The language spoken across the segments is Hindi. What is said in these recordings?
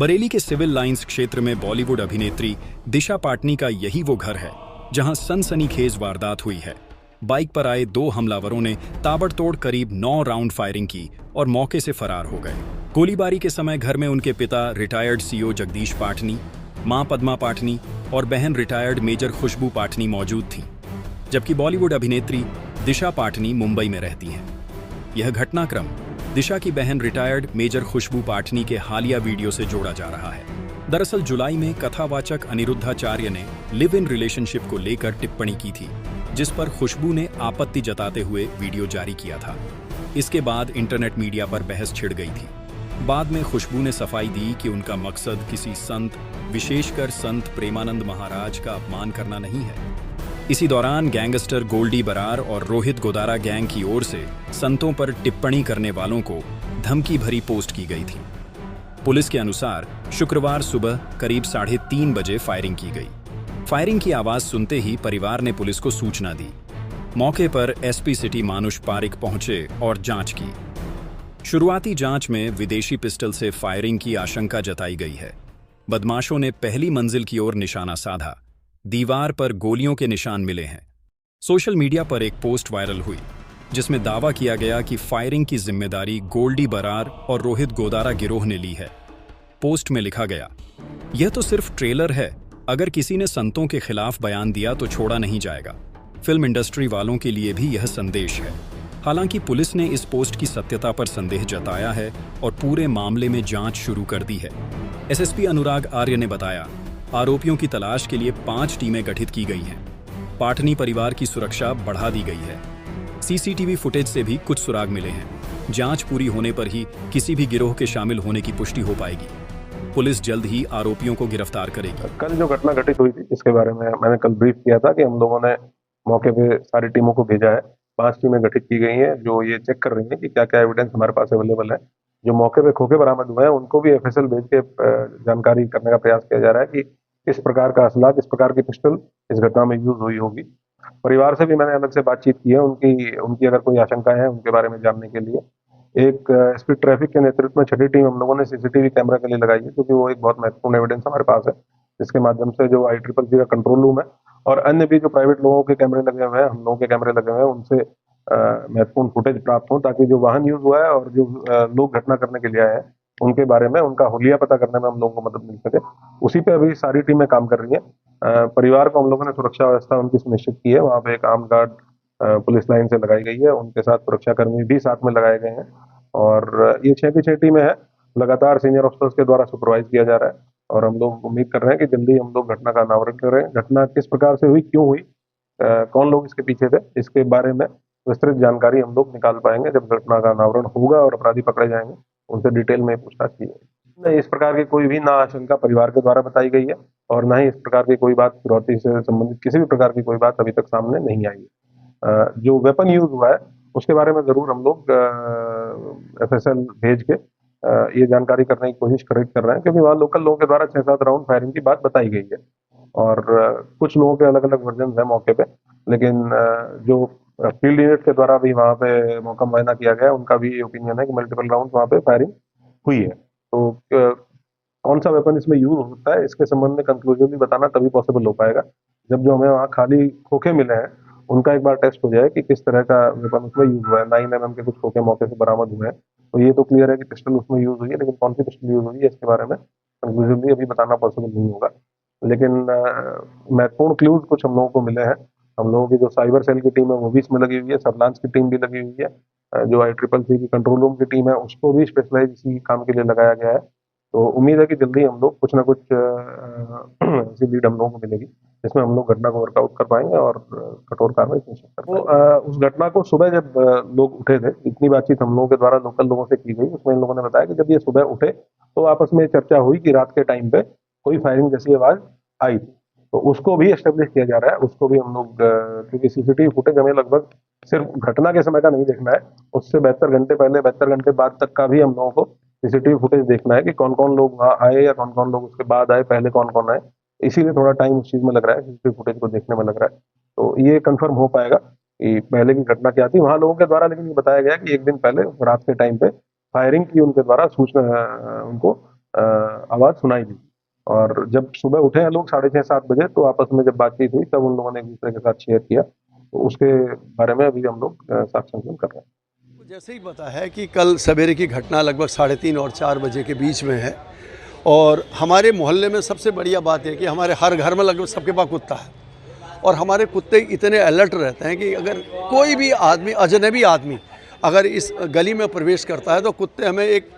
बरेली के सिविल लाइंस क्षेत्र में बॉलीवुड अभिनेत्री दिशा पाटनी का यही वो घर है जहां सनसनीखेज वारदात हुई है। बाइक पर आए 2 हमलावरों ने ताबड़तोड़ करीब 9 राउंड फायरिंग की और मौके से फरार हो गए। गोलीबारी के समय घर में उनके पिता रिटायर्ड सीओ जगदीश पाटनी, मां पद्मा पाटनी और बहन रिटायर्ड मेजर खुशबू पाटनी मौजूद थीं, जबकि बॉलीवुड अभिनेत्री दिशा पाटनी मुंबई में रहती हैं। यह घटनाक्रम दिशा की बहन रिटायर्ड मेजर खुशबू पाटनी के हालिया वीडियो से जोड़ा जा रहा है। दरअसल जुलाई में कथावाचक अनिरुद्धाचार्य ने लिव इन रिलेशनशिप को लेकर टिप्पणी की थी, जिस पर खुशबू ने आपत्ति जताते हुए वीडियो जारी किया था। इसके बाद इंटरनेट मीडिया पर बहस छिड़ गई थी। बाद में खुशबू ने सफाई दी कि उनका मकसद किसी संत, विशेषकर संत प्रेमानंद महाराज का अपमान करना नहीं है। इसी दौरान गैंगस्टर गोल्डी बरार और रोहित गोदारा गैंग की ओर से संतों पर टिप्पणी करने वालों को धमकी भरी पोस्ट की गई थी। पुलिस के अनुसार शुक्रवार सुबह करीब 3:30 बजे फायरिंग की गई। फायरिंग की आवाज सुनते ही परिवार ने पुलिस को सूचना दी। मौके पर एसपी सिटी मानुष पारिक पहुंचे और जांच की। शुरुआती जांच में विदेशी पिस्टल से फायरिंग की आशंका जताई गई है। बदमाशों ने पहली मंजिल की ओर निशाना साधा। दीवार पर गोलियों के निशान मिले हैं। सोशल मीडिया पर एक पोस्ट वायरल हुई जिसमें दावा किया गया कि फायरिंग की जिम्मेदारी गोल्डी बरार और रोहित गोदारा गिरोह ने ली है। पोस्ट में लिखा गया, यह तो सिर्फ ट्रेलर है, अगर किसी ने संतों के खिलाफ बयान दिया तो छोड़ा नहीं जाएगा। फिल्म इंडस्ट्री वालों के लिए भी यह संदेश है। हालांकि पुलिस ने इस पोस्ट की सत्यता पर संदेह जताया है और पूरे मामले में जांच शुरू कर दी है। एसएसपी अनुराग आर्य ने बताया, आरोपियों की तलाश के लिए 5 टीमें गठित की गई हैं। पाटनी परिवार की सुरक्षा बढ़ा दी गई है। सीसीटीवी फुटेज से भी कुछ सुराग मिले हैं। जांच पूरी होने पर ही किसी भी गिरोह के शामिल होने की पुष्टि हो पाएगी। पुलिस जल्द ही आरोपियों को गिरफ्तार करेगी। कल जो घटना घटित हुई थी इसके बारे में मैंने कल ब्रीफ किया था कि हम लोगों ने मौके पे सारी टीमों को भेजा है। 5 टीमें गठित की गई हैं जो ये चेक कर रही हैं कि क्या क्या एविडेंस हमारे पास अवेलेबल है। जो मौके पे खोखे बरामद हुए हैं उनको भी एफएसएल भेज के जानकारी करने का प्रयास किया जा रहा है कि किस प्रकार का असला, किस प्रकार की पिस्टल इस घटना में यूज हुई होगी। परिवार से भी मैंने अलग से बातचीत की है, उनकी अगर कोई आशंकाएं हैं उनके बारे में जानने के लिए। एक एसपी ट्रैफिक के नेतृत्व में 6ठी टीम हम लोगों ने सीसीटीवी कैमरा के लिए लगाई है, क्योंकि वो एक बहुत महत्वपूर्ण एविडेंस हमारे पास है, जिसके माध्यम से जो ICCC का कंट्रोल रूम है और अन्य भी जो प्राइवेट लोगों के कैमरे लगे हुए हैं, हम लोगों के कैमरे लगे हुए हैं, उनसे महत्वपूर्ण फुटेज प्राप्त हो, ताकि जो वाहन यूज हुआ है और जो लोग घटना करने के लिए आए हैं उनके बारे में उनका हुलिया पता करने में हम लोगों को मदद मिल सके। उसी पे अभी सारी टीमें काम कर रही हैं। परिवार को हम लोगों ने सुरक्षा व्यवस्था उनकी सुनिश्चित की है। वहाँ पे एक आर्म गार्ड पुलिस लाइन से लगाई गई है, उनके साथ सुरक्षाकर्मी भी साथ में लगाए गए हैं और ये 6 की 6 टीमें हैं। लगातार सीनियर ऑफिसर्स के द्वारा सुपरवाइज किया जा रहा है और हम लोग उम्मीद कर रहे हैं कि जल्दी हम लोग घटना का अनावरण करें। घटना किस प्रकार से हुई, क्यों हुई, कौन लोग इसके पीछे थे, इसके बारे में विस्तृत जानकारी हम लोग निकाल पाएंगे जब घटना का अनावरण होगा और अपराधी पकड़े जाएंगे, उनसे डिटेल में पूछताछ की जाएगी। नहीं, इस प्रकार की कोई भी ना आशंका परिवार के द्वारा बताई गई है और ना ही इस प्रकार की कोई बात फिरौती से संबंधित किसी भी प्रकार की कोई बात अभी तक सामने नहीं आई है। जो वेपन यूज हुआ है उसके बारे में जरूर हम लोग एफएसएल भेज के ये जानकारी करने की कोशिश कर रहे हैं, क्योंकि वहाँ लोकल लोगों के द्वारा 6-7 राउंड फायरिंग की बात बताई गई है और कुछ लोगों के अलग अलग वर्जन है मौके पे, लेकिन जो फील्ड यूनिट के द्वारा भी वहाँ पे मौका मुआयना किया गया, उनका भी ओपिनियन है कि मल्टीपल राउंड वहाँ पे फायरिंग हुई है। तो कौन सा वेपन इसमें यूज होता है इसके संबंध में कंक्लूसिवली बताना तभी पॉसिबल हो पाएगा जब जो हमें वहाँ खाली खोखे मिले हैं उनका एक बार टेस्ट हो जाए कि किस तरह का वेपन उसमें यूज हुआ है। 9mm के कुछ खोखे मौके से बरामद हुए हैं, तो ये तो क्लियर है कि पिस्टल उसमें यूज हुई है, लेकिन कौन सी पिस्टल यूज हुई है इसके बारे में कंक्लूसिवली अभी बताना पॉसिबल नहीं होगा। लेकिन महत्वपूर्ण क्लूज कुछ हम लोगों को मिले हैं। हम लोगों की जो साइबर सेल की टीम है वो भी इसमें लगी हुई है, सर्विलांस की टीम भी लगी हुई है, जो ICCC की कंट्रोल रूम की टीम है उसको भी स्पेशलाइज इसी काम के लिए लगाया गया है। तो उम्मीद है कि जल्दी हम लोग कुछ ना कुछ ऐसी लीड हम लोगों को मिलेगी जिसमें हम लोग घटना को वर्कआउट कर पाएंगे और कठोर कार्रवाई सुनिश्चित कर पाएंगे। उस घटना को सुबह जब लोग उठे थे, इतनी बातचीत हम लोगों के द्वारा लोकल लोगों से की गई, उसमें इन लोगों ने बताया कि जब ये सुबह उठे तो आपस में चर्चा हुई कि रात के टाइम पे कोई फायरिंग जैसी आवाज आई थी। तो उसको भी एस्टेब्लिश किया जा रहा है, उसको भी हम लोग क्योंकि सीसीटीवी फुटेज हमें लगभग सिर्फ घटना के समय का नहीं देखना है, उससे 72 घंटे पहले 72 घंटे बाद तक का भी हम लोगों को सीसीटीवी फुटेज देखना है कि कौन कौन लोग वहाँ आए या कौन कौन लोग उसके बाद आए, पहले कौन कौन आए। इसीलिए थोड़ा टाइम उस चीज में लग रहा है, सीसीटीवी फुटेज को देखने में लग रहा है। तो ये कंफर्म हो पाएगा कि पहले की घटना क्या थी वहाँ लोगों के द्वारा, लेकिन ये बताया गया कि एक दिन पहले रात के टाइम पे फायरिंग की उनके द्वारा सूचना उनको आवाज़ सुनाई दी। और जब सुबह उठे हैं लोग 6:30-7 बजे, तो आपस में जब बातचीत हुई तब उन लोगों ने एक-दूसरे के साथ शेयर किया। तो उसके बारे में अभी हम लोग साक्ष्य संकलन कर रहे हैं। जैसे ही पता है कि कल सवेरे की घटना लगभग 3:30 और 4 बजे के बीच में है, और हमारे मोहल्ले में सबसे बढ़िया बात है कि हमारे हर घर में लगभग सबके पास कुत्ता है, और हमारे कुत्ते इतने अलर्ट रहते हैं कि अगर कोई भी आदमी, अजनबी आदमी अगर इस गली में प्रवेश करता है तो कुत्ते हमें एक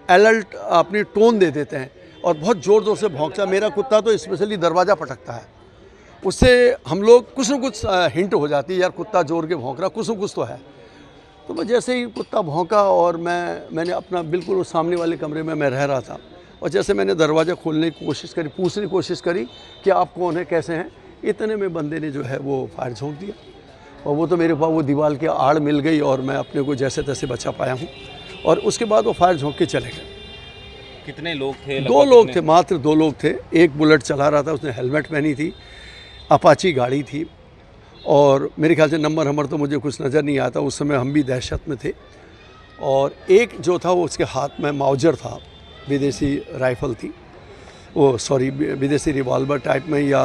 अलर्ट अपनी टोन दे देते हैं और बहुत ज़ोर ज़ोर से भौंकता है। मेरा कुत्ता तो स्पेशली दरवाज़ा पटकता है, उससे हम लोग कुछ न कुछ हिंट हो जाती है, यार कुत्ता जोर के भौंक रहा, कुछ न कुछ तो है। तो मैं जैसे ही कुत्ता भौंका, और मैंने अपना बिल्कुल उस सामने वाले कमरे में मैं रह रहा था, और जैसे मैंने दरवाज़ा खोलने की कोशिश करी, पूछने की कोशिश करी कि आप कौन हैं, कैसे हैं, इतने में बंदे ने जो है वो फायर झोंक दिया, और वो तो मेरे पास वो दीवार के आड़ मिल गई और मैं अपने को जैसे तैसे बचा पाया हूँ। और उसके बाद वो फायर झोंक के चले गए। कितने लोग थे? 2 लोग थे, मात्र 2 लोग थे। एक बुलेट चला रहा था, उसने हेलमेट पहनी थी, अपाची गाड़ी थी, और मेरे ख्याल से नंबर तो मुझे कुछ नज़र नहीं आता, उस समय हम भी दहशत में थे। और एक जो था वो उसके हाथ में माउजर था, विदेशी राइफ़ल थी, वो सॉरी विदेशी रिवॉल्वर टाइप में या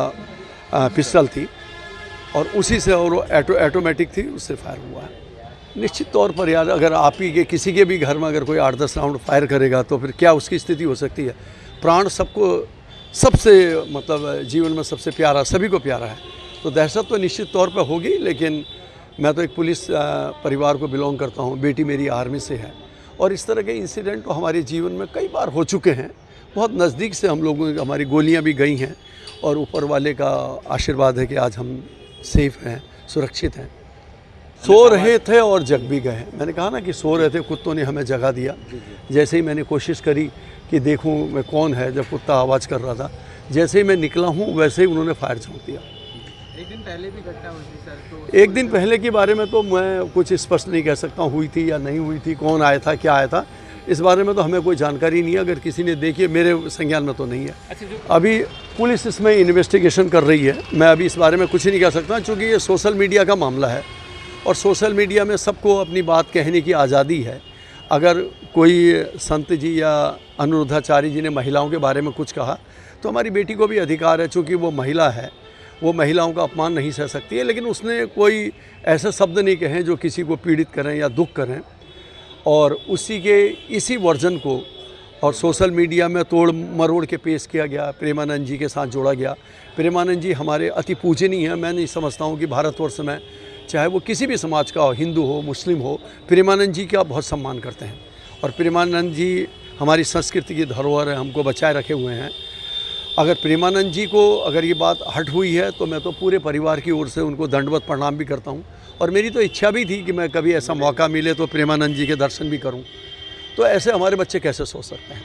पिस्टल थी, और उसी से, और वो ऑटोमेटिक थी, उससे फायर हुआ है। निश्चित तौर पर यार, अगर आप ही के किसी के भी घर में अगर कोई 8-10 राउंड फायर करेगा तो फिर क्या उसकी स्थिति हो सकती है। प्राण सबको, सबसे मतलब जीवन में सबसे प्यारा, सभी को प्यारा है, तो दहशत तो निश्चित तौर पर होगी। लेकिन मैं तो एक पुलिस परिवार को बिलोंग करता हूँ, बेटी मेरी आर्मी से है, और इस तरह के इंसिडेंट तो हमारे जीवन में कई बार हो चुके हैं। बहुत नज़दीक से हम लोगों की हमारी गोलियाँ भी गई हैं, और ऊपर वाले का आशीर्वाद है कि आज हम सेफ हैं, सुरक्षित हैं। सो रहे थे और जग भी गए। मैंने कहा ना कि सो रहे थे, कुत्तों ने हमें जगा दिया। जैसे ही मैंने कोशिश करी कि देखूं मैं कौन है, जब कुत्ता आवाज़ कर रहा था, जैसे ही मैं निकला हूं वैसे ही उन्होंने फायर झोंक दिया। एक दिन पहले भी घटना हुई थी सर, तो एक दिन पहले के बारे में तो मैं कुछ स्पष्ट नहीं कह सकता, हुई थी या नहीं हुई थी, कौन आया था, क्या आया था, इस बारे में तो हमें कोई जानकारी नहीं है। अगर किसी ने देखी, मेरे संज्ञान में तो नहीं है। अभी पुलिस इसमें इन्वेस्टिगेशन कर रही है, मैं अभी इस बारे में कुछ नहीं कह सकता, क्योंकि ये सोशल मीडिया का मामला है, और सोशल मीडिया में सबको अपनी बात कहने की आज़ादी है। अगर कोई संत जी या अनुरुद्धाचार्य जी ने महिलाओं के बारे में कुछ कहा, तो हमारी बेटी को भी अधिकार है, चूँकि वो महिला है, वो महिलाओं का अपमान नहीं सह सकती है। लेकिन उसने कोई ऐसे शब्द नहीं कहे जो किसी को पीड़ित करें या दुख करें, और उसी के इसी वर्जन को और सोशल मीडिया में तोड़ मरोड़ के पेश किया गया, प्रेमानंद जी के साथ जोड़ा गया। प्रेमानंद जी हमारे अति पूजनीय हैं। मैं नहीं समझता हूँ कि भारतवर्ष में चाहे वो किसी भी समाज का हो, हिंदू हो, मुस्लिम हो, प्रेमानंद जी का बहुत सम्मान करते हैं, और प्रेमानंद जी हमारी संस्कृति की धरोहर है, हमको बचाए रखे हुए हैं। अगर प्रेमानंद जी को अगर ये बात हट हुई है तो मैं तो पूरे परिवार की ओर से उनको दंडवत प्रणाम भी करता हूँ, और मेरी तो इच्छा भी थी कि मैं कभी ऐसा मौका मिले तो प्रेमानंद जी के दर्शन भी करूँ। तो ऐसे हमारे बच्चे कैसे सोच सकते हैं।